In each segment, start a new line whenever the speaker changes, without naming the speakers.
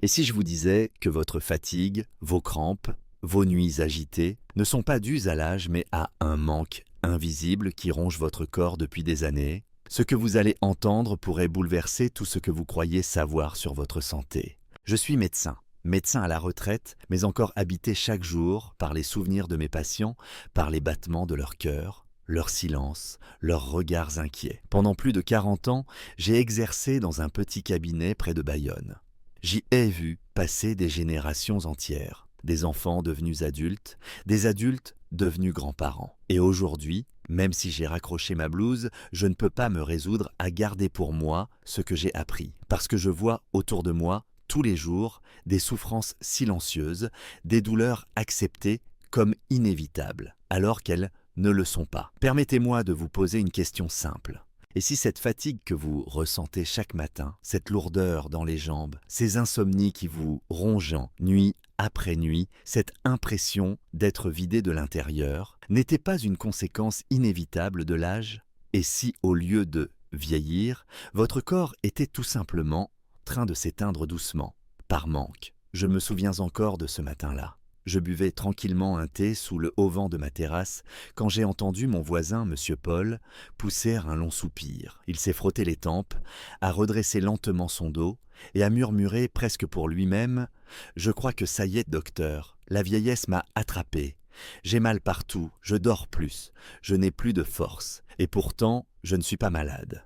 Et si je vous disais que votre fatigue, vos crampes, vos nuits agitées ne sont pas dues à l'âge mais à un manque invisible qui ronge votre corps depuis des années? Ce que vous allez entendre pourrait bouleverser tout ce que vous croyez savoir sur votre santé. Je suis médecin. Médecin à la retraite, mais encore habité chaque jour par les souvenirs de mes patients, par les battements de leur cœur, leur silence, leurs regards inquiets. Pendant plus de 40 ans, j'ai exercé dans un petit cabinet près de Bayonne. J'y ai vu passer des générations entières, des enfants devenus adultes, des adultes devenus grands-parents. Et aujourd'hui, même si j'ai raccroché ma blouse, je ne peux pas me résoudre à garder pour moi ce que j'ai appris, parce que je vois autour de moi tous les jours des souffrances silencieuses, des douleurs acceptées comme inévitables, alors qu'elles ne le sont pas. Permettez-moi de vous poser une question simple. Et si cette fatigue que vous ressentez chaque matin, cette lourdeur dans les jambes, ces insomnies qui vous rongent nuit après nuit, cette impression d'être vidé de l'intérieur, n'était pas une conséquence inévitable de l'âge? Et si, au lieu de vieillir, votre corps était tout simplement train de s'éteindre doucement, par manque? Je me souviens encore de ce matin-là. Je buvais tranquillement un thé sous le haut-vent de ma terrasse quand j'ai entendu mon voisin, Monsieur Paul, pousser un long soupir. Il s'est frotté les tempes, a redressé lentement son dos et a murmuré presque pour lui-même « Je crois que ça y est, docteur, la vieillesse m'a attrapé. J'ai mal partout, je dors plus, je n'ai plus de force, et pourtant, je ne suis pas malade. »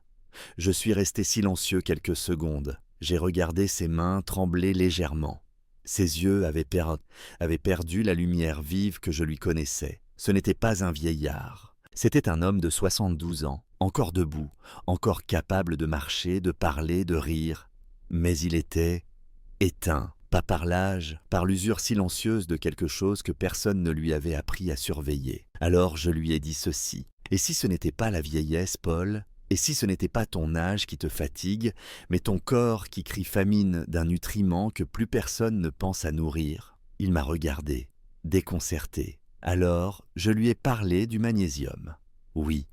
Je suis resté silencieux quelques secondes. J'ai regardé ses mains trembler légèrement. Ses yeux avaient perdu la lumière vive que je lui connaissais. Ce n'était pas un vieillard. C'était un homme de 72 ans, encore debout, encore capable de marcher, de parler, de rire. Mais il était éteint, pas par l'âge, par l'usure silencieuse de quelque chose que personne ne lui avait appris à surveiller. Alors je lui ai dit ceci. « Et si ce n'était pas la vieillesse, Paul ? Et si ce n'était pas ton âge qui te fatigue, mais ton corps qui crie famine d'un nutriment que plus personne ne pense à nourrir ?» Il m'a regardé, déconcerté. Alors, je lui ai parlé du magnésium. Oui,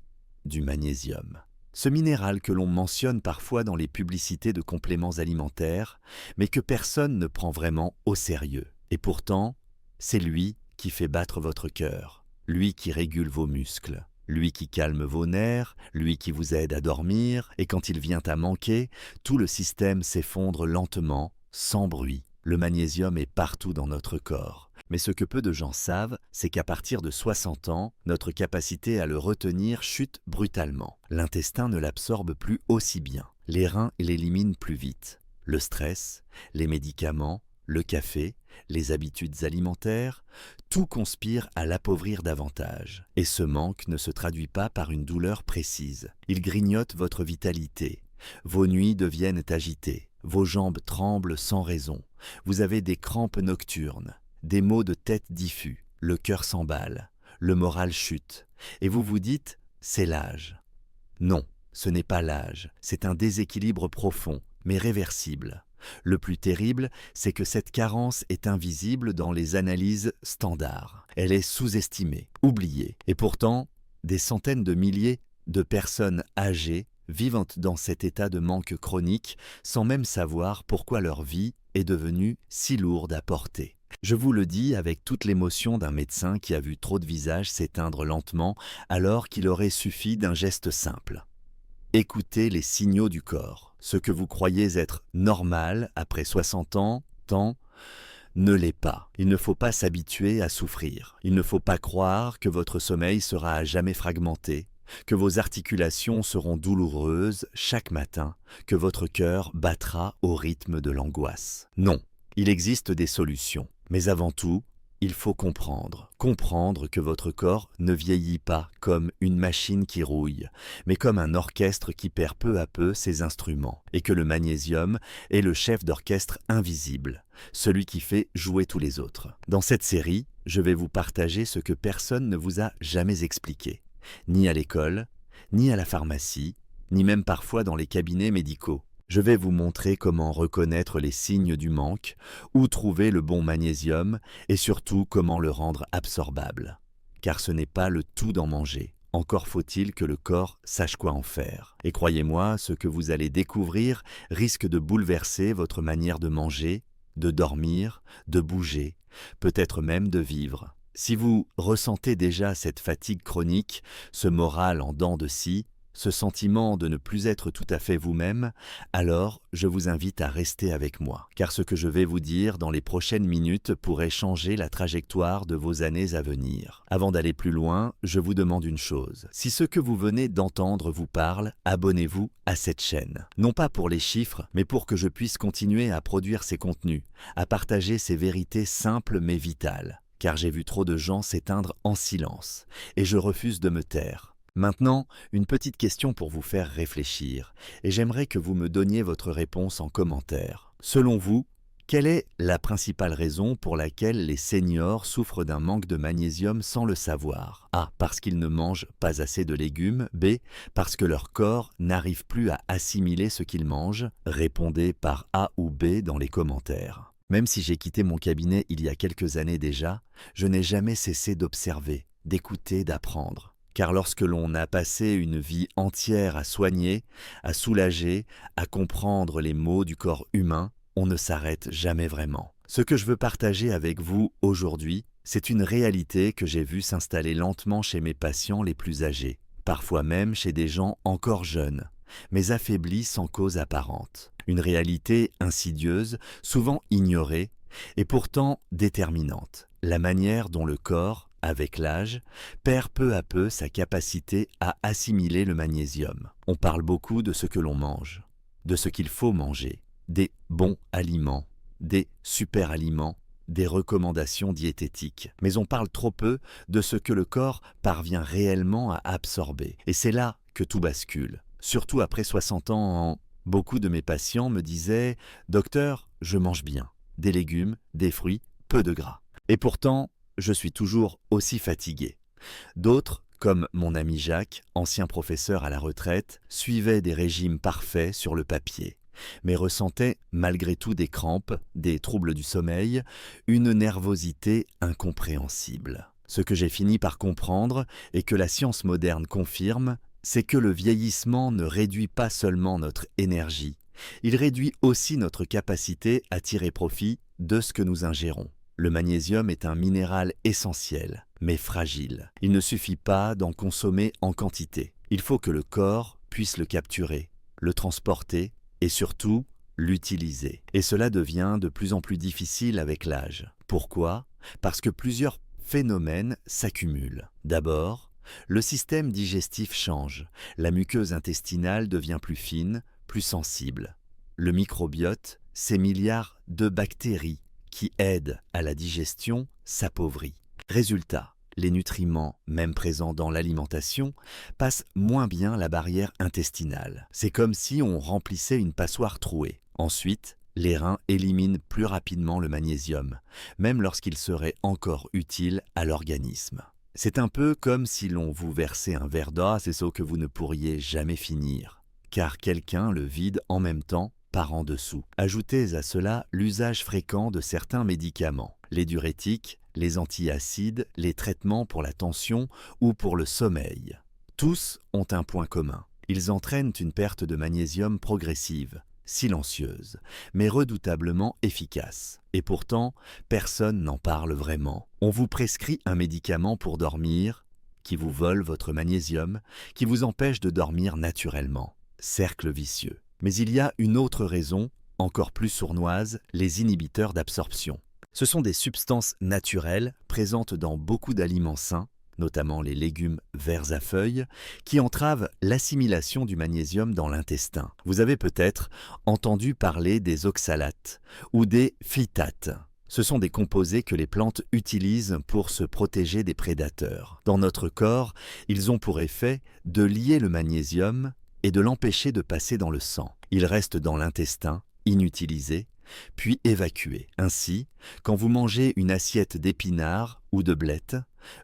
du magnésium. Ce minéral que l'on mentionne parfois dans les publicités de compléments alimentaires, mais que personne ne prend vraiment au sérieux. Et pourtant, c'est lui qui fait battre votre cœur, lui qui régule vos muscles. Lui qui calme vos nerfs, lui qui vous aide à dormir, et quand il vient à manquer, tout le système s'effondre lentement, sans bruit. Le magnésium est partout dans notre corps. Mais ce que peu de gens savent, c'est qu'à partir de 60 ans, notre capacité à le retenir chute brutalement. L'intestin ne l'absorbe plus aussi bien. Les reins l'éliminent plus vite. Le stress, les médicaments, le café, les habitudes alimentaires, tout conspire à l'appauvrir davantage. Et ce manque ne se traduit pas par une douleur précise. Il grignote votre vitalité. Vos nuits deviennent agitées. Vos jambes tremblent sans raison. Vous avez des crampes nocturnes, des maux de tête diffus. Le cœur s'emballe. Le moral chute. Et vous vous dites « c'est l'âge ». Non, ce n'est pas l'âge. C'est un déséquilibre profond, mais réversible. Le plus terrible, c'est que cette carence est invisible dans les analyses standards. Elle est sous-estimée, oubliée. Et pourtant, des centaines de milliers de personnes âgées vivent dans cet état de manque chronique sans même savoir pourquoi leur vie est devenue si lourde à porter. Je vous le dis avec toute l'émotion d'un médecin qui a vu trop de visages s'éteindre lentement alors qu'il aurait suffi d'un geste simple. Écoutez les signaux du corps. Ce que vous croyez être normal après 60 ans, ne l'est pas. Il ne faut pas s'habituer à souffrir. Il ne faut pas croire que votre sommeil sera à jamais fragmenté, que vos articulations seront douloureuses chaque matin, que votre cœur battra au rythme de l'angoisse. Non, il existe des solutions. Mais avant tout, il faut comprendre que votre corps ne vieillit pas comme une machine qui rouille, mais comme un orchestre qui perd peu à peu ses instruments, et que le magnésium est le chef d'orchestre invisible, celui qui fait jouer tous les autres. Dans cette série, je vais vous partager ce que personne ne vous a jamais expliqué, ni à l'école, ni à la pharmacie, ni même parfois dans les cabinets médicaux. Je vais vous montrer comment reconnaître les signes du manque, où trouver le bon magnésium et surtout comment le rendre absorbable. Car ce n'est pas le tout d'en manger. Encore faut-il que le corps sache quoi en faire. Et croyez-moi, ce que vous allez découvrir risque de bouleverser votre manière de manger de dormir, de bouger, peut-être même de vivre. Si vous ressentez déjà cette fatigue chronique, ce moral en dents de scie, ce sentiment de ne plus être tout à fait vous-même, alors je vous invite à rester avec moi, car ce que je vais vous dire dans les prochaines minutes pourrait changer la trajectoire de vos années à venir. Avant d'aller plus loin, je vous demande une chose. Si ce que vous venez d'entendre vous parle, abonnez-vous à cette chaîne. Non pas pour les chiffres, mais pour que je puisse continuer à produire ces contenus, à partager ces vérités simples mais vitales. Car j'ai vu trop de gens s'éteindre en silence, et je refuse de me taire. Maintenant, une petite question pour vous faire réfléchir, et j'aimerais que vous me donniez votre réponse en commentaire. Selon vous, quelle est la principale raison pour laquelle les seniors souffrent d'un manque de magnésium sans le savoir? A. Parce qu'ils ne mangent pas assez de légumes. B. Parce que leur corps n'arrive plus à assimiler ce qu'ils mangent. Répondez par A ou B dans les commentaires. Même si j'ai quitté mon cabinet il y a quelques années déjà, je n'ai jamais cessé d'observer, d'écouter, d'apprendre. Car lorsque l'on a passé une vie entière à soigner, à soulager, à comprendre les maux du corps humain, on ne s'arrête jamais vraiment. Ce que je veux partager avec vous aujourd'hui, c'est une réalité que j'ai vue s'installer lentement chez mes patients les plus âgés, parfois même chez des gens encore jeunes, mais affaiblis sans cause apparente. Une réalité insidieuse, souvent ignorée, et pourtant déterminante. La manière dont le corps, avec l'âge, perd peu à peu sa capacité à assimiler le magnésium. On parle beaucoup de ce que l'on mange, de ce qu'il faut manger, des bons aliments, des super aliments, des recommandations diététiques. Mais on parle trop peu de ce que le corps parvient réellement à absorber. Et c'est là que tout bascule. Surtout après 60 ans, beaucoup de mes patients me disaient « Docteur, je mange bien, des légumes, des fruits, peu de gras. » Et pourtant, je suis toujours aussi fatigué. D'autres, comme mon ami Jacques, ancien professeur à la retraite, suivaient des régimes parfaits sur le papier, mais ressentaient malgré tout des crampes, des troubles du sommeil, une nervosité incompréhensible. Ce que j'ai fini par comprendre, et que la science moderne confirme, c'est que le vieillissement ne réduit pas seulement notre énergie, il réduit aussi notre capacité à tirer profit de ce que nous ingérons. Le magnésium est un minéral essentiel, mais fragile. Il ne suffit pas d'en consommer en quantité. Il faut que le corps puisse le capturer, le transporter et surtout l'utiliser. Et cela devient de plus en plus difficile avec l'âge. Pourquoi? Parce que plusieurs phénomènes s'accumulent. D'abord, le système digestif change. La muqueuse intestinale devient plus fine, plus sensible. Le microbiote, ces milliards de bactéries qui aident à la digestion, s'appauvrit. Résultat, les nutriments, même présents dans l'alimentation, passent moins bien la barrière intestinale. C'est comme si on remplissait une passoire trouée. Ensuite, les reins éliminent plus rapidement le magnésium, même lorsqu'il serait encore utile à l'organisme. C'est un peu comme si l'on vous versait un verre d'eau, c'est ce que vous ne pourriez jamais finir, car quelqu'un le vide en même temps par en dessous. Ajoutez à cela l'usage fréquent de certains médicaments, les diurétiques, les antiacides, les traitements pour la tension ou pour le sommeil. Tous ont un point commun. Ils entraînent une perte de magnésium progressive, silencieuse, mais redoutablement efficace. Et pourtant, personne n'en parle vraiment. On vous prescrit un médicament pour dormir, qui vous vole votre magnésium, qui vous empêche de dormir naturellement. Cercle vicieux. Mais il y a une autre raison, encore plus sournoise, les inhibiteurs d'absorption. Ce sont des substances naturelles présentes dans beaucoup d'aliments sains, notamment les légumes verts à feuilles, qui entravent l'assimilation du magnésium dans l'intestin. Vous avez peut-être entendu parler des oxalates ou des phytates. Ce sont des composés que les plantes utilisent pour se protéger des prédateurs. Dans notre corps, ils ont pour effet de lier le magnésium et de l'empêcher de passer dans le sang. Il reste dans l'intestin, inutilisé, puis évacué. Ainsi, quand vous mangez une assiette d'épinards ou de blettes,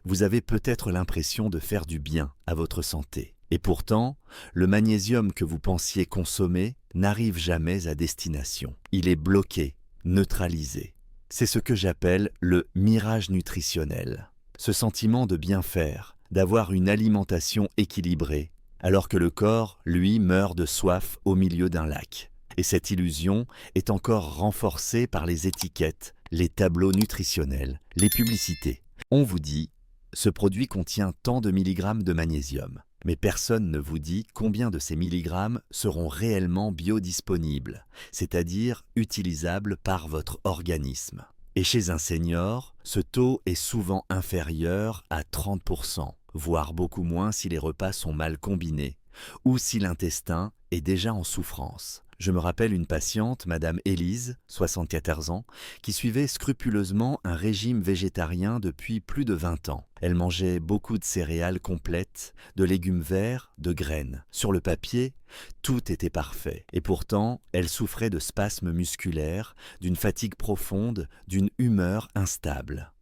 vous avez peut-être l'impression de faire du bien à votre santé. Et pourtant, le magnésium que vous pensiez consommer n'arrive jamais à destination. Il est bloqué, neutralisé. C'est ce que j'appelle le mirage nutritionnel. Ce sentiment de bien faire, d'avoir une alimentation équilibrée, alors que le corps, lui, meurt de soif au milieu d'un lac. Et cette illusion est encore renforcée par les étiquettes, les tableaux nutritionnels, les publicités. On vous dit « ce produit contient tant de milligrammes de magnésium ». Mais personne ne vous dit combien de ces milligrammes seront réellement biodisponibles, c'est-à-dire utilisables par votre organisme. Et chez un senior, ce taux est souvent inférieur à 30%, voire beaucoup moins si les repas sont mal combinés, ou si l'intestin est déjà en souffrance. Je me rappelle une patiente, Madame Élise, 74 ans, qui suivait scrupuleusement un régime végétarien depuis plus de 20 ans. Elle mangeait beaucoup de céréales complètes, de légumes verts, de graines. Sur le papier, tout était parfait. Et pourtant, elle souffrait de spasmes musculaires, d'une fatigue profonde, d'une humeur instable.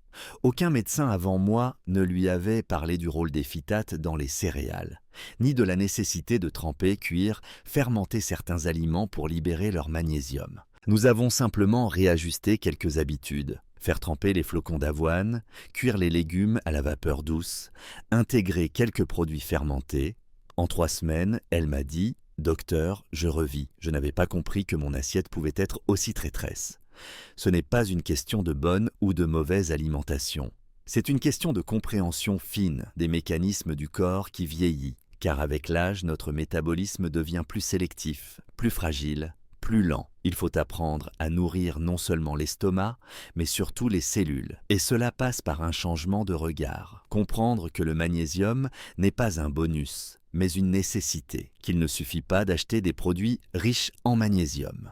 Aucun médecin avant moi ne lui avait parlé du rôle des phytates dans les céréales, ni de la nécessité de tremper, cuire, fermenter certains aliments pour libérer leur magnésium. Nous avons simplement réajusté quelques habitudes. Faire tremper les flocons d'avoine, cuire les légumes à la vapeur douce, intégrer quelques produits fermentés. En 3 semaines, elle m'a dit « Docteur, je revis. Je n'avais pas compris que mon assiette pouvait être aussi traîtresse. » Ce n'est pas une question de bonne ou de mauvaise alimentation. C'est une question de compréhension fine des mécanismes du corps qui vieillit, car avec l'âge, notre métabolisme devient plus sélectif, plus fragile, plus lent. Il faut apprendre à nourrir non seulement l'estomac, mais surtout les cellules. Et cela passe par un changement de regard. Comprendre que le magnésium n'est pas un bonus, mais une nécessité, qu'il ne suffit pas d'acheter des produits riches en magnésium.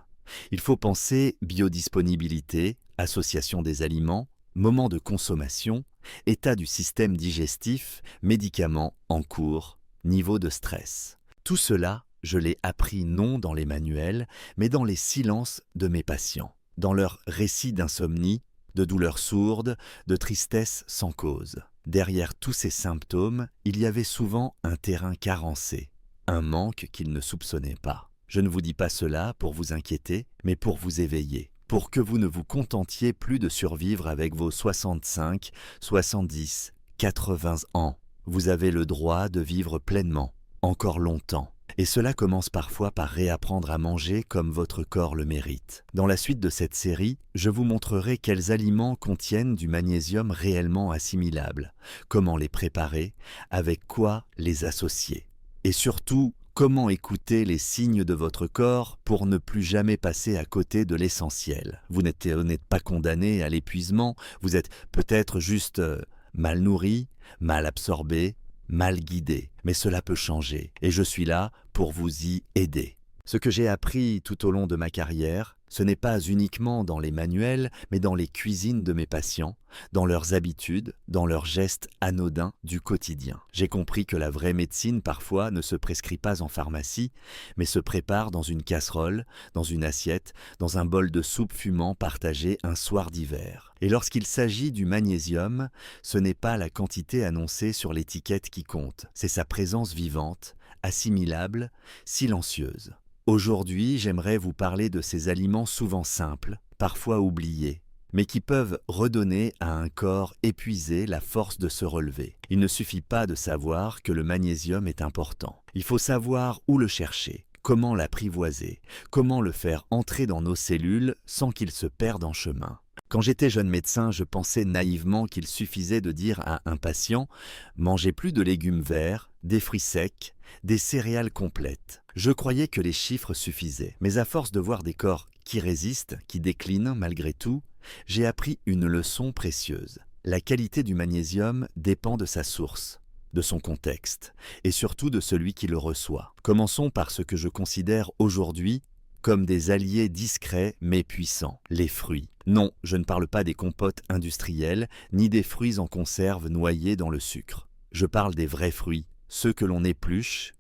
Il faut penser biodisponibilité, association des aliments, moment de consommation, état du système digestif, médicaments en cours, niveau de stress. Tout cela, je l'ai appris non dans les manuels, mais dans les silences de mes patients, dans leurs récits d'insomnie, de douleurs sourdes, de tristesse sans cause. Derrière tous ces symptômes, il y avait souvent un terrain carencé, un manque qu'ils ne soupçonnaient pas. Je ne vous dis pas cela pour vous inquiéter, mais pour vous éveiller, pour que vous ne vous contentiez plus de survivre avec vos 65, 70, 80 ans. Vous avez le droit de vivre pleinement, encore longtemps. Et cela commence parfois par réapprendre à manger comme votre corps le mérite. Dans la suite de cette série, je vous montrerai quels aliments contiennent du magnésium réellement assimilable, comment les préparer, avec quoi les associer. Et surtout, comment écouter les signes de votre corps pour ne plus jamais passer à côté de l'essentiel. Vous n'êtes pas condamné à l'épuisement, vous êtes peut-être juste mal nourri, mal absorbé, mal guidé. Mais cela peut changer et je suis là pour vous y aider. Ce que j'ai appris tout au long de ma carrière, ce n'est pas uniquement dans les manuels, mais dans les cuisines de mes patients, dans leurs habitudes, dans leurs gestes anodins du quotidien. J'ai compris que la vraie médecine, parfois, ne se prescrit pas en pharmacie, mais se prépare dans une casserole, dans une assiette, dans un bol de soupe fumant partagé un soir d'hiver. Et lorsqu'il s'agit du magnésium, ce n'est pas la quantité annoncée sur l'étiquette qui compte, c'est sa présence vivante, assimilable, silencieuse. Aujourd'hui, j'aimerais vous parler de ces aliments souvent simples, parfois oubliés, mais qui peuvent redonner à un corps épuisé la force de se relever. Il ne suffit pas de savoir que le magnésium est important. Il faut savoir où le chercher, comment l'apprivoiser, comment le faire entrer dans nos cellules sans qu'il se perde en chemin. Quand j'étais jeune médecin, je pensais naïvement qu'il suffisait de dire à un patient « Mangez plus de légumes verts, des fruits secs, des céréales complètes ». Je croyais que les chiffres suffisaient, mais à force de voir des corps qui résistent, qui déclinent malgré tout, j'ai appris une leçon précieuse. La qualité du magnésium dépend de sa source, de son contexte, et surtout de celui qui le reçoit. Commençons par ce que je considère aujourd'hui comme des alliés discrets mais puissants, les fruits. Non, je ne parle pas des compotes industrielles, ni des fruits en conserve noyés dans le sucre. Je parle des vrais fruits, ceux que l'on épluche,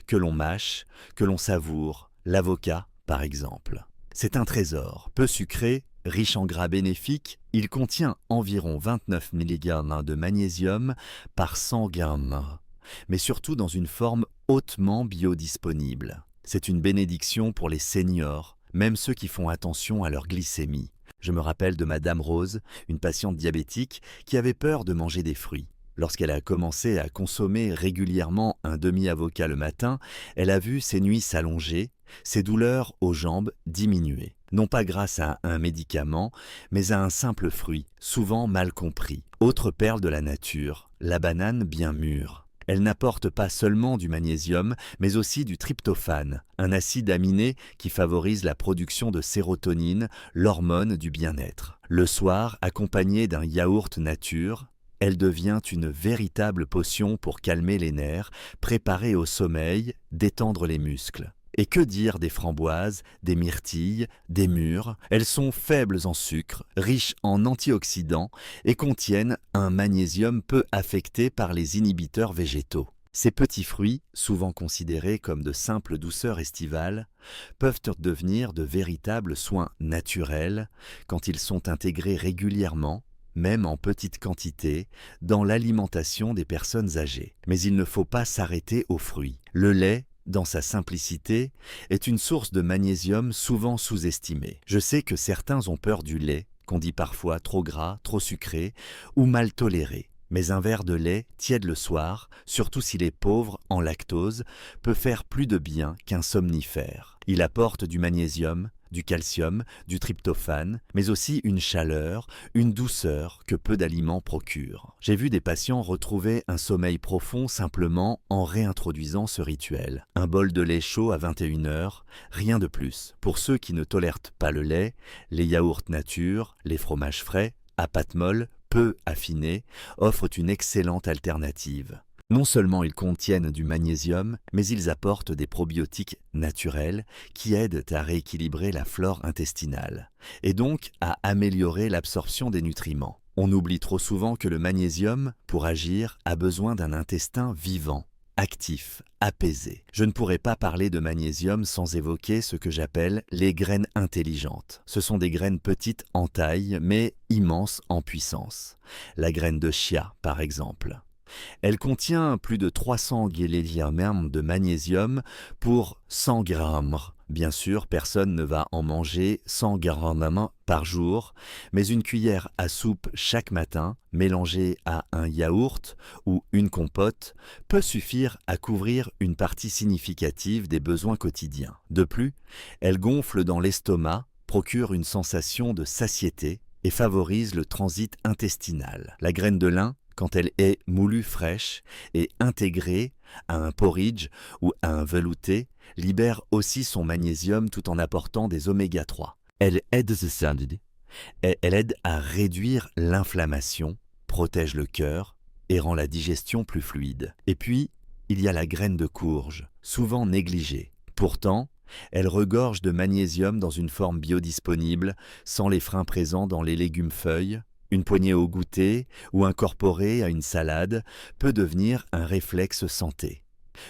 que l'on mâche, que l'on savoure, l'avocat par exemple. C'est un trésor, peu sucré, riche en gras bénéfiques, il contient environ 29 mg de magnésium par 100 g, mais surtout dans une forme hautement biodisponible. C'est une bénédiction pour les seniors, même ceux qui font attention à leur glycémie. Je me rappelle de Madame Rose, une patiente diabétique qui avait peur de manger des fruits. Lorsqu'elle a commencé à consommer régulièrement un demi-avocat le matin, elle a vu ses nuits s'allonger ses douleurs aux jambes diminuaient. Non pas grâce à un médicament, mais à un simple fruit, souvent mal compris. Autre perle de la nature, la banane bien mûre. Elle n'apporte pas seulement du magnésium, mais aussi du tryptophane, un acide aminé qui favorise la production de sérotonine, l'hormone du bien-être. Le soir, accompagnée d'un yaourt nature, elle devient une véritable potion pour calmer les nerfs, préparer au sommeil, détendre les muscles. Et que dire des framboises, des myrtilles, des mûres? Elles sont faibles en sucre, riches en antioxydants et contiennent un magnésium peu affecté par les inhibiteurs végétaux. Ces petits fruits, souvent considérés comme de simples douceurs estivales, peuvent devenir de véritables soins naturels quand ils sont intégrés régulièrement, même en petite quantité, dans l'alimentation des personnes âgées. Mais il ne faut pas s'arrêter aux fruits. Le lait, dans sa simplicité, est une source de magnésium souvent sous-estimée. Je sais que certains ont peur du lait, qu'on dit parfois trop gras, trop sucré ou mal toléré. Mais un verre de lait tiède le soir, surtout s'il est pauvre en lactose, peut faire plus de bien qu'un somnifère. Il apporte du magnésium, du calcium, du tryptophane, mais aussi une chaleur, une douceur que peu d'aliments procurent. J'ai vu des patients retrouver un sommeil profond simplement en réintroduisant ce rituel. Un bol de lait chaud à 21h, rien de plus. Pour ceux qui ne tolèrent pas le lait, les yaourts nature, les fromages frais, à pâte molle, peu affinés, offrent une excellente alternative. Non seulement ils contiennent du magnésium, mais ils apportent des probiotiques naturels qui aident à rééquilibrer la flore intestinale et donc à améliorer l'absorption des nutriments. On oublie trop souvent que le magnésium, pour agir, a besoin d'un intestin vivant, actif, apaisé. Je ne pourrais pas parler de magnésium sans évoquer ce que j'appelle les graines intelligentes. Ce sont des graines petites en taille, mais immenses en puissance. La graine de chia, par exemple. Elle contient plus de 300 mg de magnésium pour 100 grammes. Bien sûr, personne ne va en manger 100 grammes par jour, mais une cuillère à soupe chaque matin, mélangée à un yaourt ou une compote, peut suffire à couvrir une partie significative des besoins quotidiens. De plus, elle gonfle dans l'estomac, procure une sensation de satiété et favorise le transit intestinal. La graine de lin, quand elle est moulue fraîche et intégrée à un porridge ou à un velouté, libère aussi son magnésium tout en apportant des oméga 3. Elle aide à réduire l'inflammation, protège le cœur et rend la digestion plus fluide. Et puis, il y a la graine de courge, souvent négligée. Pourtant, elle regorge de magnésium dans une forme biodisponible, sans les freins présents dans les légumes-feuilles. Une poignée au goûter ou incorporée à une salade peut devenir un réflexe santé.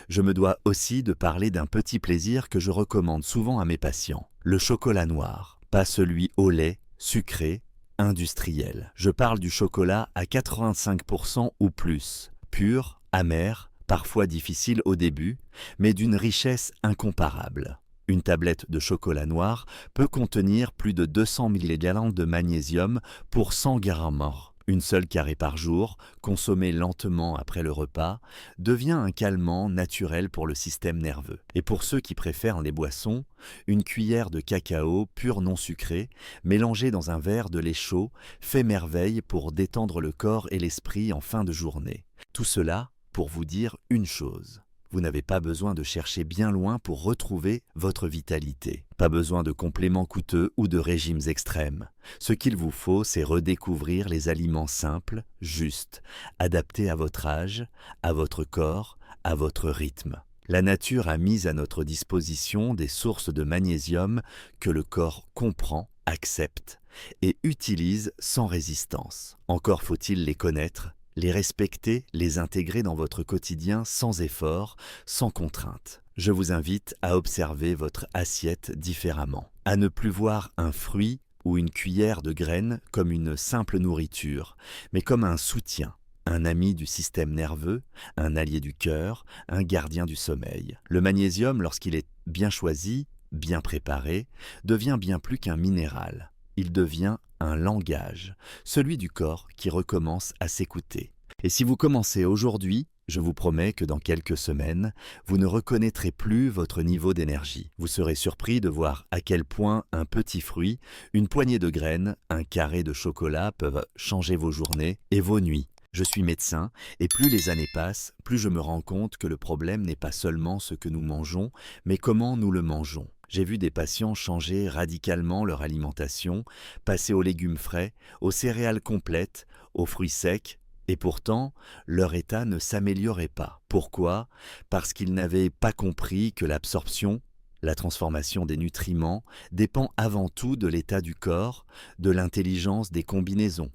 Je me dois aussi de parler d'un petit plaisir que je recommande souvent à mes patients, le chocolat noir, pas celui au lait, sucré, industriel. Je parle du chocolat à 85% ou plus, pur, amer, parfois difficile au début, mais d'une richesse incomparable. Une tablette de chocolat noir peut contenir plus de 200 mg de magnésium pour 100 grammes. Une seule carrée par jour, consommée lentement après le repas, devient un calmant naturel pour le système nerveux. Et pour ceux qui préfèrent les boissons, une cuillère de cacao pur non sucré, mélangée dans un verre de lait chaud, fait merveille pour détendre le corps et l'esprit en fin de journée. Tout cela pour vous dire une chose. Vous n'avez pas besoin de chercher bien loin pour retrouver votre vitalité. Pas besoin de compléments coûteux ou de régimes extrêmes. Ce qu'il vous faut, c'est redécouvrir les aliments simples, justes, adaptés à votre âge, à votre corps, à votre rythme. La nature a mis à notre disposition des sources de magnésium que le corps comprend, accepte et utilise sans résistance. Encore faut-il les connaître, les respecter, les intégrer dans votre quotidien sans effort, sans contrainte. Je vous invite à observer votre assiette différemment, à ne plus voir un fruit ou une cuillère de graines comme une simple nourriture, mais comme un soutien, un ami du système nerveux, un allié du cœur, un gardien du sommeil. Le magnésium, lorsqu'il est bien choisi, bien préparé, devient bien plus qu'un minéral. Il devient un langage, celui du corps qui recommence à s'écouter. Et si vous commencez aujourd'hui, Je vous promets que dans quelques semaines, vous ne reconnaîtrez plus votre niveau d'énergie. Vous serez surpris de voir à quel point un petit fruit, une poignée de graines, un carré de chocolat peuvent changer vos journées et vos nuits. Je suis médecin et plus les années passent, plus je me rends compte que le problème n'est pas seulement ce que nous mangeons, mais comment nous le mangeons. J'ai vu des patients changer radicalement leur alimentation, passer aux légumes frais, aux céréales complètes, aux fruits secs, et pourtant, leur état ne s'améliorait pas. Pourquoi? Parce qu'ils n'avaient pas compris que l'absorption, la transformation des nutriments, dépend avant tout de l'état du corps, de l'intelligence des combinaisons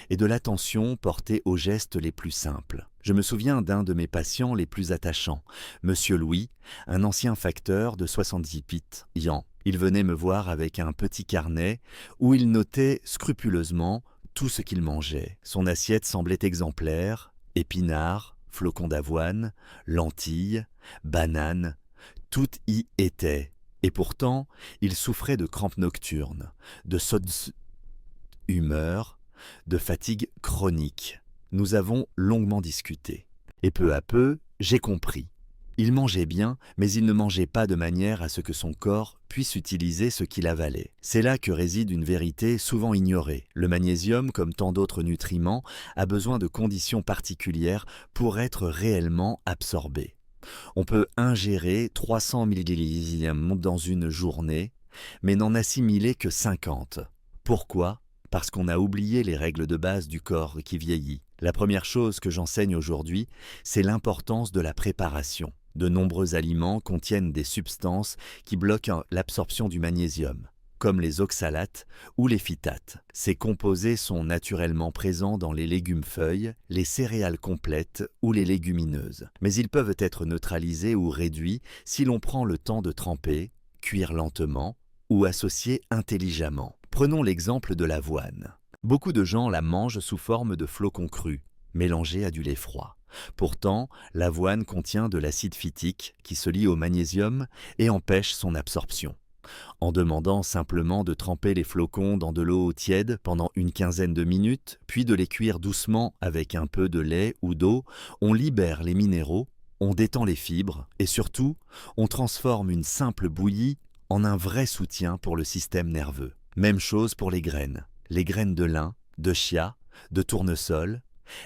et de l'attention portée aux gestes les plus simples. Je me souviens d'un de mes patients les plus attachants, Monsieur Louis, un ancien facteur de 70 pit, Yan. Il venait me voir avec un petit carnet où il notait scrupuleusement tout ce qu'il mangeait. Son assiette semblait exemplaire, épinards, flocons d'avoine, lentilles, bananes, tout y était. Et pourtant, il souffrait de crampes nocturnes, de sautes humeur, de fatigue chronique. Nous avons longuement discuté. Et peu à peu, j'ai compris. Il mangeait bien, mais il ne mangeait pas de manière à ce que son corps puisse utiliser ce qu'il avalait. C'est là que réside une vérité souvent ignorée. Le magnésium, comme tant d'autres nutriments, a besoin de conditions particulières pour être réellement absorbé. On peut ingérer 300 mg dans une journée, mais n'en assimiler que 50. Pourquoi? Parce qu'on a oublié les règles de base du corps qui vieillit. La première chose que j'enseigne aujourd'hui, c'est l'importance de la préparation. De nombreux aliments contiennent des substances qui bloquent l'absorption du magnésium, comme les oxalates ou les phytates. Ces composés sont naturellement présents dans les légumes-feuilles, les céréales complètes ou les légumineuses. Mais ils peuvent être neutralisés ou réduits si l'on prend le temps de tremper, cuire lentement ou associer intelligemment. Prenons l'exemple de l'avoine. Beaucoup de gens la mangent sous forme de flocons crus, mélangés à du lait froid. Pourtant, l'avoine contient de l'acide phytique qui se lie au magnésium et empêche son absorption. En demandant simplement de tremper les flocons dans de l'eau tiède pendant une quinzaine de minutes, puis de les cuire doucement avec un peu de lait ou d'eau, on libère les minéraux, on détend les fibres et surtout, on transforme une simple bouillie en un vrai soutien pour le système nerveux. Même chose pour les graines. Les graines de lin, de chia, de tournesol,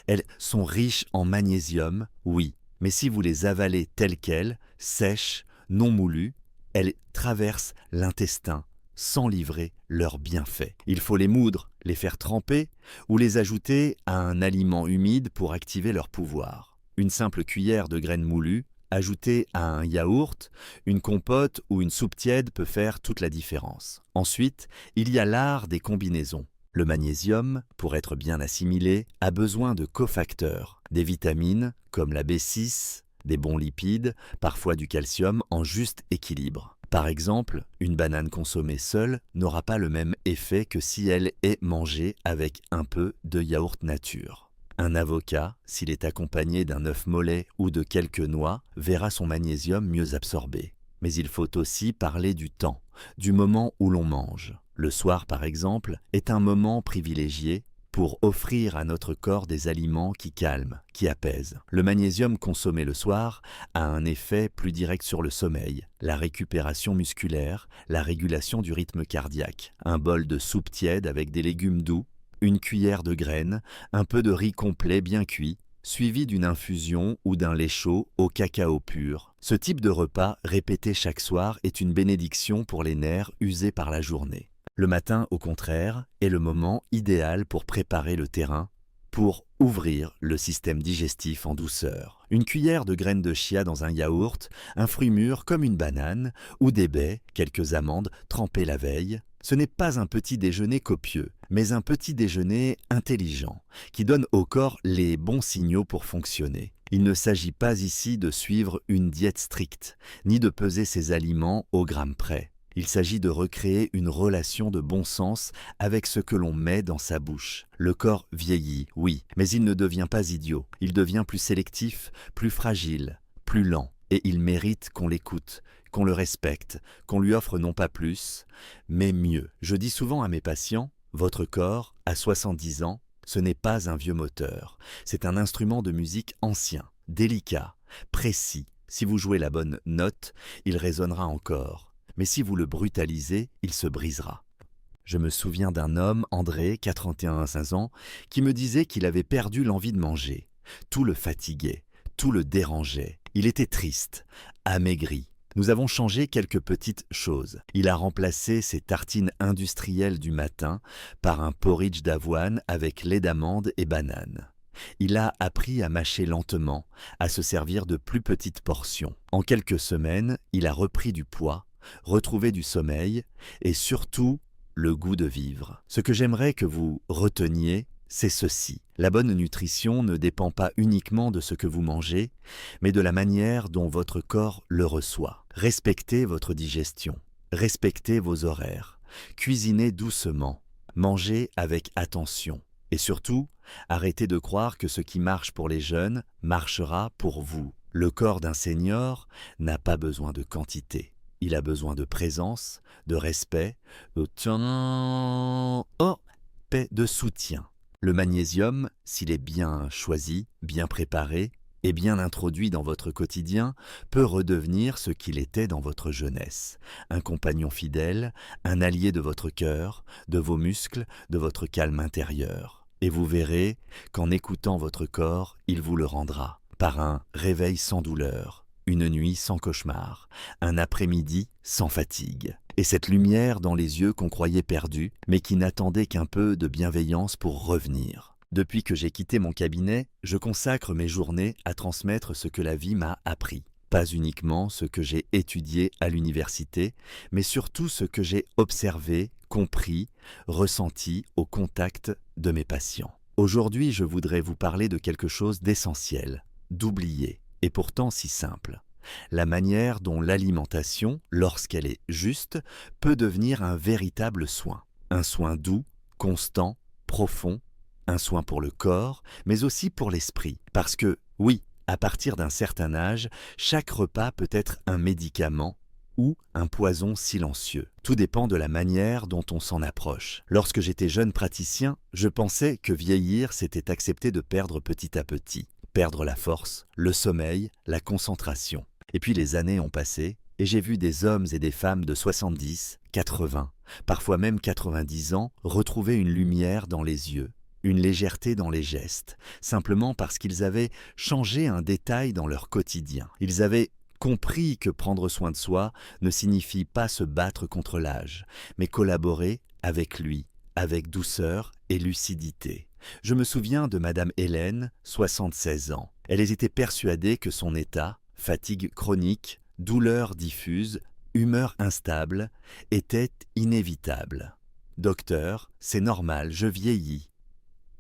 elles sont riches en magnésium, oui, mais si vous les avalez telles quelles, sèches, non moulues, elles traversent l'intestin sans livrer leurs bienfaits. Il faut les moudre, les faire tremper ou les ajouter à un aliment humide pour activer leur pouvoir. Une simple cuillère de graines moulues, ajoutée à un yaourt, une compote ou une soupe tiède peut faire toute la différence. Ensuite, il y a l'art des combinaisons. Le magnésium, pour être bien assimilé, a besoin de cofacteurs, des vitamines comme la B6, des bons lipides, parfois du calcium en juste équilibre. Par exemple, une banane consommée seule n'aura pas le même effet que si elle est mangée avec un peu de yaourt nature. Un avocat, s'il est accompagné d'un œuf mollet ou de quelques noix, verra son magnésium mieux absorbé. Mais il faut aussi parler du temps, du moment où l'on mange. Le soir, par exemple, est un moment privilégié pour offrir à notre corps des aliments qui calment, qui apaisent. Le magnésium consommé le soir a un effet plus direct sur le sommeil, la récupération musculaire, la régulation du rythme cardiaque. Un bol de soupe tiède avec des légumes doux, une cuillère de graines, un peu de riz complet bien cuit, suivi d'une infusion ou d'un lait chaud au cacao pur. Ce type de repas répété chaque soir est une bénédiction pour les nerfs usés par la journée. Le matin, au contraire, est le moment idéal pour préparer le terrain, pour ouvrir le système digestif en douceur. Une cuillère de graines de chia dans un yaourt, un fruit mûr comme une banane, ou des baies, quelques amandes trempées la veille. Ce n'est pas un petit déjeuner copieux, mais un petit déjeuner intelligent, qui donne au corps les bons signaux pour fonctionner. Il ne s'agit pas ici de suivre une diète stricte, ni de peser ses aliments au gramme près. Il s'agit de recréer une relation de bon sens avec ce que l'on met dans sa bouche. Le corps vieillit, oui, mais il ne devient pas idiot. Il devient plus sélectif, plus fragile, plus lent. Et il mérite qu'on l'écoute, qu'on le respecte, qu'on lui offre non pas plus, mais mieux. Je dis souvent à mes patients, votre corps, à 70 ans, ce n'est pas un vieux moteur. C'est un instrument de musique ancien. délicat, précis. Si vous jouez la bonne note, il résonnera encore. Mais si vous le brutalisez, il se brisera. Je me souviens d'un homme, André, 81 ans, qui me disait qu'il avait perdu l'envie de manger. Tout le fatiguait, tout le dérangeait. Il était triste, amaigri. Nous avons changé quelques petites choses. Il a remplacé ses tartines industrielles du matin par un porridge d'avoine avec lait d'amande et banane. Il a appris à mâcher lentement, à se servir de plus petites portions. En quelques semaines, il a repris du poids, retrouvé du sommeil et surtout le goût de vivre. Ce que j'aimerais que vous reteniez, c'est ceci. La bonne nutrition ne dépend pas uniquement de ce que vous mangez, mais de la manière dont votre corps le reçoit. Respectez votre digestion, respectez vos horaires, cuisinez doucement, mangez avec attention. Et surtout, arrêtez de croire que ce qui marche pour les jeunes marchera pour vous. Le corps d'un senior n'a pas besoin de quantité. Il a besoin de présence, de respect, de soutien. Le magnésium, s'il est bien choisi, bien préparé et bien introduit dans votre quotidien, peut redevenir ce qu'il était dans votre jeunesse. Un compagnon fidèle, un allié de votre cœur, de vos muscles, de votre calme intérieur. Et vous verrez qu'en écoutant votre corps, il vous le rendra. Par un réveil sans douleur, une nuit sans cauchemar, un après-midi sans fatigue. Et cette lumière dans les yeux qu'on croyait perdus, mais qui n'attendait qu'un peu de bienveillance pour revenir. Depuis que j'ai quitté mon cabinet, je consacre mes journées à transmettre ce que la vie m'a appris. Pas uniquement ce que j'ai étudié à l'université, mais surtout ce que j'ai observé, compris, ressenti au contact de mes patients. Aujourd'hui, je voudrais vous parler de quelque chose d'essentiel, d'oublié, et pourtant si simple. La manière dont l'alimentation, lorsqu'elle est juste, peut devenir un véritable soin. Un soin doux, constant, profond, un soin pour le corps, mais aussi pour l'esprit. Parce que, oui, à partir d'un certain âge, chaque repas peut être un médicament ou un poison silencieux. Tout dépend de la manière dont on s'en approche. Lorsque j'étais jeune praticien, je pensais que vieillir, c'était accepter de perdre petit à petit. Perdre la force, le sommeil, la concentration. Et puis les années ont passé, et j'ai vu des hommes et des femmes de 70, 80, parfois même 90 ans, retrouver une lumière dans les yeux, une légèreté dans les gestes, simplement parce qu'ils avaient changé un détail dans leur quotidien. Ils avaient compris que prendre soin de soi ne signifie pas se battre contre l'âge, mais collaborer avec lui, avec douceur et lucidité. Je me souviens de Madame Hélène, 76 ans. Elle était persuadée que son état, fatigue chronique, douleur diffuse, humeur instable, était inévitable. Docteur, c'est normal, je vieillis.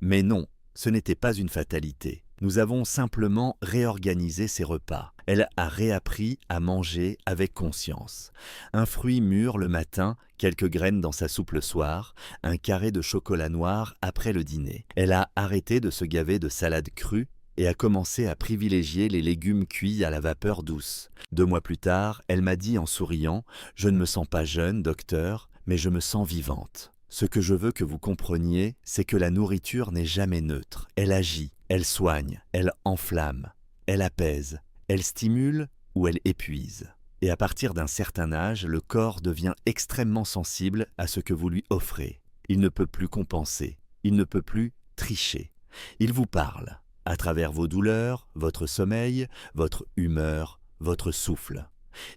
Mais non, ce n'était pas une fatalité. Nous avons simplement réorganisé ses repas. Elle a réappris à manger avec conscience. Un fruit mûr le matin, quelques graines dans sa soupe le soir, un carré de chocolat noir après le dîner. Elle a arrêté de se gaver de salade crue et a commencé à privilégier les légumes cuits à la vapeur douce. 2 mois plus tard, elle m'a dit en souriant « Je ne me sens pas jeune, docteur, mais je me sens vivante ». Ce que je veux que vous compreniez, c'est que la nourriture n'est jamais neutre. Elle agit, elle soigne, elle enflamme, elle apaise, elle stimule ou elle épuise. Et à partir d'un certain âge, le corps devient extrêmement sensible à ce que vous lui offrez. Il ne peut plus compenser, il ne peut plus tricher. Il vous parle, à travers vos douleurs, votre sommeil, votre humeur, votre souffle.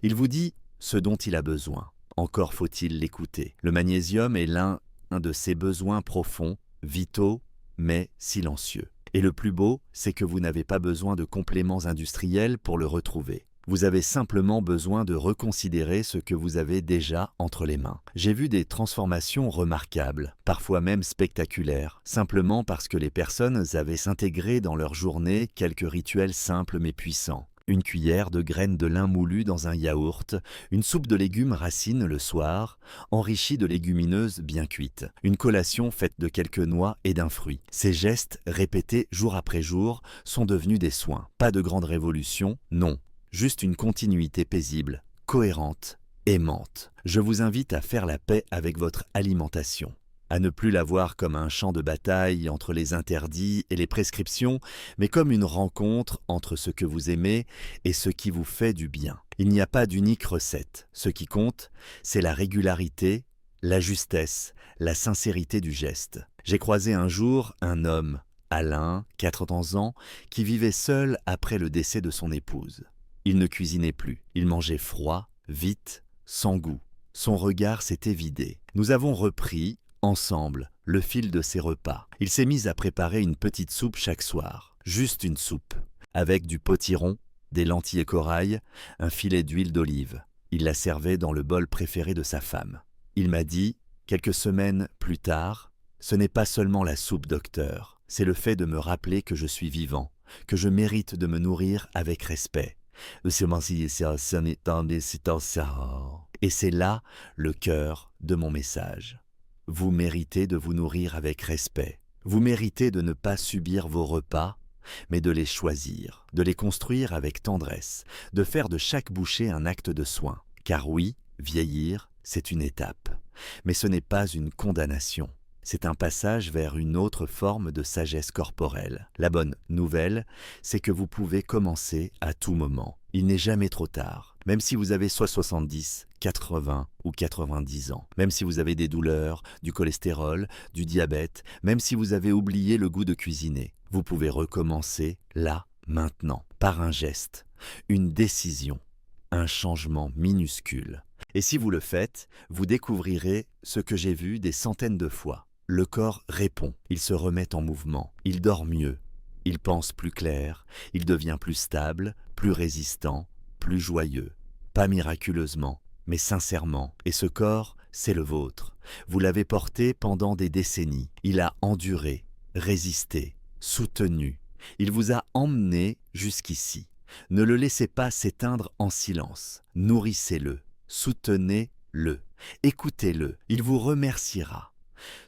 Il vous dit ce dont il a besoin. Encore faut-il l'écouter. Le magnésium est l'un de ses besoins profonds, vitaux, mais silencieux. Et le plus beau, c'est que vous n'avez pas besoin de compléments industriels pour le retrouver. Vous avez simplement besoin de reconsidérer ce que vous avez déjà entre les mains. J'ai vu des transformations remarquables, parfois même spectaculaires, simplement parce que les personnes avaient intégré dans leur journée quelques rituels simples mais puissants. Une cuillère de graines de lin moulues dans un yaourt, une soupe de légumes racines le soir, enrichie de légumineuses bien cuites, une collation faite de quelques noix et d'un fruit. Ces gestes, répétés jour après jour, sont devenus des soins. Pas de grande révolution, non, juste une continuité paisible, cohérente, aimante. Je vous invite à faire la paix avec votre alimentation. à ne plus la voir comme un champ de bataille entre les interdits et les prescriptions, mais comme une rencontre entre ce que vous aimez et ce qui vous fait du bien. Il n'y a pas d'unique recette. Ce qui compte, c'est la régularité, la justesse, la sincérité du geste. J'ai croisé un jour un homme, Alain, 80 ans, qui vivait seul après le décès de son épouse. Il ne cuisinait plus, il mangeait froid, vite, sans goût. Son regard s'était vidé. Nous avons repris, ensemble, le fil de ses repas. Il s'est mis à préparer une petite soupe chaque soir, juste une soupe, avec du potiron, des lentilles et corail, un filet d'huile d'olive. Il la servait dans le bol préféré de sa femme. Il m'a dit, quelques semaines plus tard, ce n'est pas seulement la soupe, docteur, c'est le fait de me rappeler que je suis vivant, que je mérite de me nourrir avec respect. Et c'est là le cœur de mon message. Vous méritez de vous nourrir avec respect. Vous méritez de ne pas subir vos repas, mais de les choisir, de les construire avec tendresse, de faire de chaque bouchée un acte de soin. Car oui, vieillir, c'est une étape, mais ce n'est pas une condamnation. C'est un passage vers une autre forme de sagesse corporelle. La bonne nouvelle, c'est que vous pouvez commencer à tout moment. Il n'est jamais trop tard, même si vous avez soit 70, 80 ou 90 ans, même si vous avez des douleurs, du cholestérol, du diabète, même si vous avez oublié le goût de cuisiner. Vous pouvez recommencer là, maintenant, par un geste, une décision, un changement minuscule. Et si vous le faites, vous découvrirez ce que j'ai vu des centaines de fois. Le corps répond, il se remet en mouvement, il dort mieux, il pense plus clair, il devient plus stable, plus résistant, plus joyeux. Pas miraculeusement, mais sincèrement. Et ce corps, c'est le vôtre. Vous l'avez porté pendant des décennies. Il a enduré, résisté, soutenu. Il vous a emmené jusqu'ici. Ne le laissez pas s'éteindre en silence. Nourrissez-le, soutenez-le, écoutez-le. Il vous remerciera.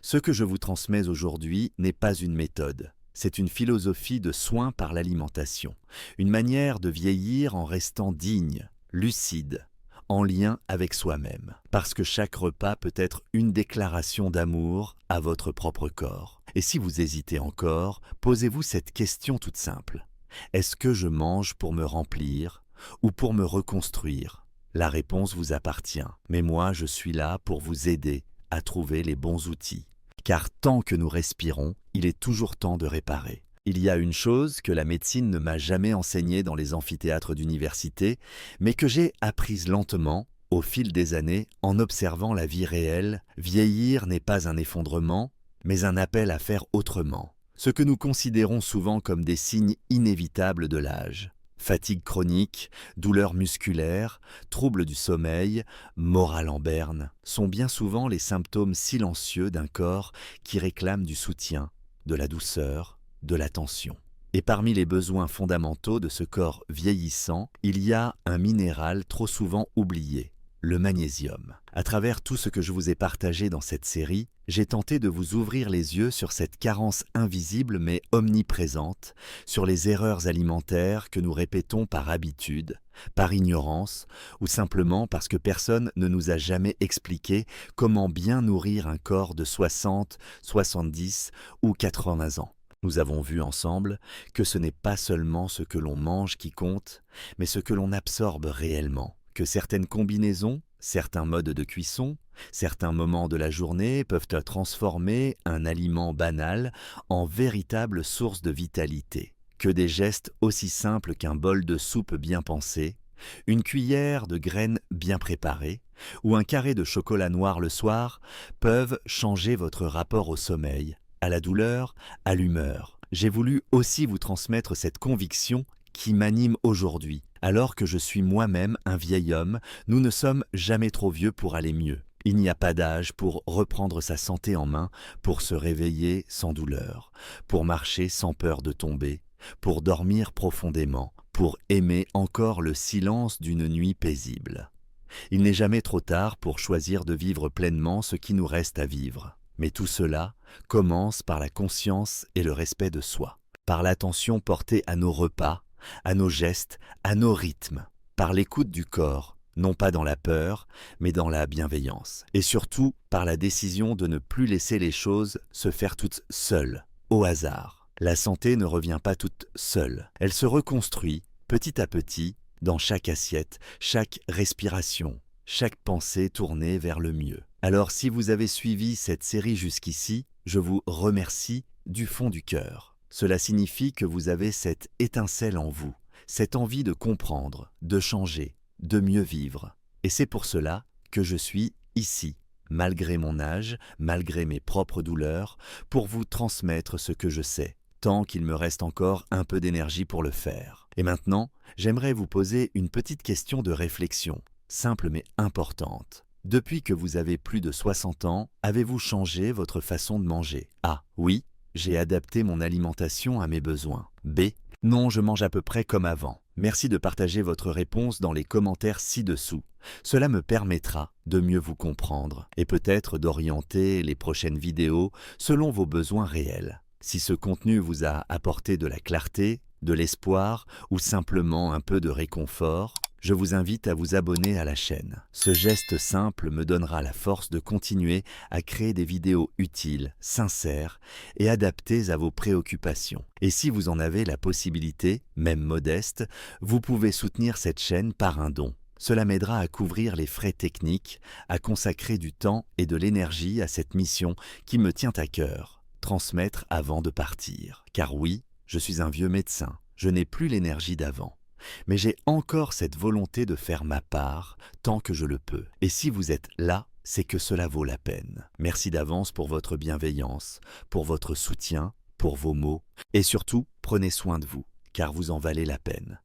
Ce que je vous transmets aujourd'hui n'est pas une méthode. C'est une philosophie de soin par l'alimentation, une manière de vieillir en restant digne, lucide, en lien avec soi-même. Parce que chaque repas peut être une déclaration d'amour à votre propre corps. Et si vous hésitez encore, posez-vous cette question toute simple. Est-ce que je mange pour me remplir ou pour me reconstruire? La réponse vous appartient, mais moi je suis là pour vous aider à trouver les bons outils. Car tant que nous respirons, il est toujours temps de réparer. Il y a une chose que la médecine ne m'a jamais enseignée dans les amphithéâtres d'université, mais que j'ai apprise lentement, au fil des années, en observant la vie réelle. Vieillir n'est pas un effondrement, mais un appel à faire autrement. Ce que nous considérons souvent comme des signes inévitables de l'âge. Fatigue chronique, douleurs musculaires, troubles du sommeil, morale en berne, sont bien souvent les symptômes silencieux d'un corps qui réclame du soutien, de la douceur, de l'attention. Et parmi les besoins fondamentaux de ce corps vieillissant, il y a un minéral trop souvent oublié, le magnésium. À travers tout ce que je vous ai partagé dans cette série, j'ai tenté de vous ouvrir les yeux sur cette carence invisible mais omniprésente, sur les erreurs alimentaires que nous répétons par habitude, par ignorance, ou simplement parce que personne ne nous a jamais expliqué comment bien nourrir un corps de 60, 70 ou 80 ans. Nous avons vu ensemble que ce n'est pas seulement ce que l'on mange qui compte, mais ce que l'on absorbe réellement. Que certaines combinaisons, certains modes de cuisson, certains moments de la journée peuvent transformer un aliment banal en véritable source de vitalité. Que des gestes aussi simples qu'un bol de soupe bien pensé, une cuillère de graines bien préparées ou un carré de chocolat noir le soir peuvent changer votre rapport au sommeil, à la douleur, à l'humeur. J'ai voulu aussi vous transmettre cette conviction qui m'anime aujourd'hui. Alors que je suis moi-même un vieil homme, nous ne sommes jamais trop vieux pour aller mieux. Il n'y a pas d'âge pour reprendre sa santé en main, pour se réveiller sans douleur, pour marcher sans peur de tomber, pour dormir profondément, pour aimer encore le silence d'une nuit paisible. Il n'est jamais trop tard pour choisir de vivre pleinement ce qui nous reste à vivre. Mais tout cela commence par la conscience et le respect de soi, par l'attention portée à nos repas, à nos gestes, à nos rythmes, par l'écoute du corps, non pas dans la peur, mais dans la bienveillance. Et surtout par la décision de ne plus laisser les choses se faire toutes seules, au hasard. La santé ne revient pas toute seule, elle se reconstruit petit à petit dans chaque assiette, chaque respiration, chaque pensée tournée vers le mieux. Alors si vous avez suivi cette série jusqu'ici, je vous remercie du fond du cœur. Cela signifie que vous avez cette étincelle en vous, cette envie de comprendre, de changer, de mieux vivre. Et c'est pour cela que je suis ici, malgré mon âge, malgré mes propres douleurs, pour vous transmettre ce que je sais, tant qu'il me reste encore un peu d'énergie pour le faire. Et maintenant, j'aimerais vous poser une petite question de réflexion, simple mais importante. Depuis que vous avez plus de 60 ans, avez-vous changé votre façon de manger? A. Oui, j'ai adapté mon alimentation à mes besoins. B. Non, je mange à peu près comme avant. Merci de partager votre réponse dans les commentaires ci-dessous. Cela me permettra de mieux vous comprendre et peut-être d'orienter les prochaines vidéos selon vos besoins réels. Si ce contenu vous a apporté de la clarté, de l'espoir ou simplement un peu de réconfort, je vous invite à vous abonner à la chaîne. Ce geste simple me donnera la force de continuer à créer des vidéos utiles, sincères et adaptées à vos préoccupations. Et si vous en avez la possibilité, même modeste, vous pouvez soutenir cette chaîne par un don. Cela m'aidera à couvrir les frais techniques, à consacrer du temps et de l'énergie à cette mission qui me tient à cœur. Transmettre avant de partir. Car oui, je suis un vieux médecin, je n'ai plus l'énergie d'avant. Mais j'ai encore cette volonté de faire ma part tant que je le peux. Et si vous êtes là, c'est que cela vaut la peine. Merci d'avance pour votre bienveillance, pour votre soutien, pour vos mots. Et surtout, prenez soin de vous, car vous en valez la peine.